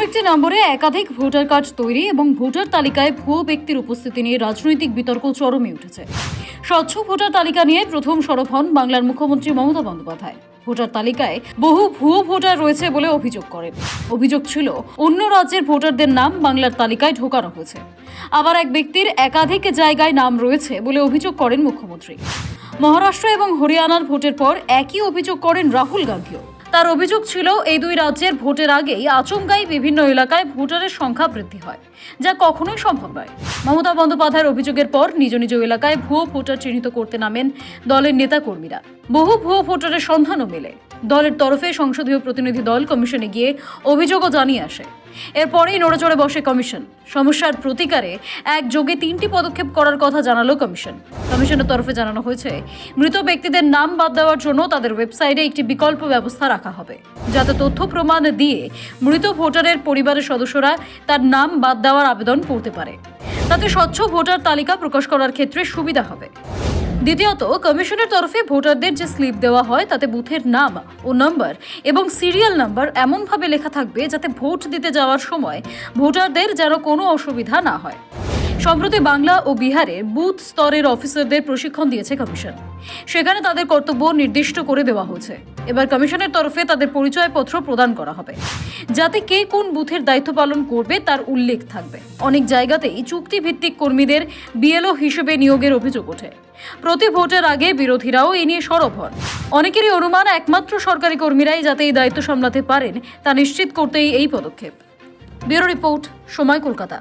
একটি নম্বরে একাধিক ভোটার কার্ড তৈরি এবং ভোটার তালিকায় ভুয়ো ব্যক্তির উপস্থিতি নিয়ে রাজনৈতিক বিতর্ক চরমে উঠেছে। স্বচ্ছ ভোটার তালিকা নিয়ে প্রথম সরব হন বাংলার মুখ্যমন্ত্রী মমতা বন্দ্যোপাধ্যায়। ভোটার তালিকায় বহু ভুয়ো ভোটার রয়েছে বলে অভিযোগ করেন। অভিযোগ ছিল অন্য রাজ্যের ভোটারদের নাম বাংলার তালিকায় ঢোকানো হয়েছে। আবার এক ব্যক্তির একাধিক জায়গায় নাম রয়েছে বলে অভিযোগ করেন মুখ্যমন্ত্রী। মহারাষ্ট্র এবং হরিয়ানার ভোটের পর একই অভিযোগ করেন রাহুল গান্ধীও। তার অভিযোগ ছিল এই দুই রাজ্যের ভোটের আগেই আচমকাই বিভিন্ন এলাকায় ভোটারের সংখ্যা বৃদ্ধি হয়, যা কখনোই সম্ভব নয়। মমতা বন্দ্যোপাধ্যায়ের অভিযোগের পর নিজ নিজ এলাকায় ভুয়ো ভোটার চিহ্নিত করতে নামেন দলের নেতাকর্মীরা। বহু ভুয়ো ভোটারের সন্ধানও মেলে। দলের তরফে সংসদীয় প্রতিনিধি দল কমিশনে গিয়ে অভিযোগও জানিয়ে আসে। এরপরেই নড়েচড়ে বসে কমিশন। সমস্যার প্রতিকারে একযোগে 3টি পদক্ষেপ করার কথা জানালো কমিশন। কমিশনের তরফে জানানো হয়েছে, মৃত ব্যক্তিদের নাম বাদ দেওয়ার জন্য তাদের ওয়েবসাইটে একটি বিকল্প ব্যবস্থা রাখা হবে, যাতে তথ্য প্রমাণ দিয়ে মৃত ভোটারের পরিবারের সদস্যরা তার নাম বাদ দেওয়ার আবেদন করতে পারে। তাতে স্বচ্ছ ভোটার তালিকা প্রকাশ করার ক্ষেত্রে সুবিধা হবে। দ্বিতীয়ত, কমিশনের তরফে ভোটারদের যে স্লিপ দেওয়া হয় তাতে বুথের নাম ও নম্বর এবং সিরিয়াল নাম্বার এমনভাবে লেখা থাকবে যাতে ভোট দিতে যাওয়ার সময় ভোটারদের যেন কোনো অসুবিধা না হয়। সম্প্রতি বাংলা ও বিহারে বুথ স্তরের অফিসারদের প্রশিক্ষণ দিয়েছে কমিশন। সেখানে তাদের কর্তব্য নির্দিষ্ট করে দেওয়া হয়েছে। এবার কমিশনের তরফে তাদের পরিচয়পত্র প্রদান করা হবে, যাতে কে কোন বুথের দায়িত্ব পালন করবে তার উল্লেখ থাকবে। অনেক জায়গাতেই চুক্তিভিত্তিক কর্মীদের বিএলও হিসেবে নিয়োগের অভিযোগ ওঠে। প্রতি ভোটের আগে বিরোধীরাও এ নিয়ে সরব হন। অনেকেরই অনুমান একমাত্র সরকারি কর্মীরাই যাতে এই দায়িত্ব সামলাতে পারেন তা নিশ্চিত করতেই এই পদক্ষেপ। ব্যুরো রিপোর্ট, সময়, কলকাতা।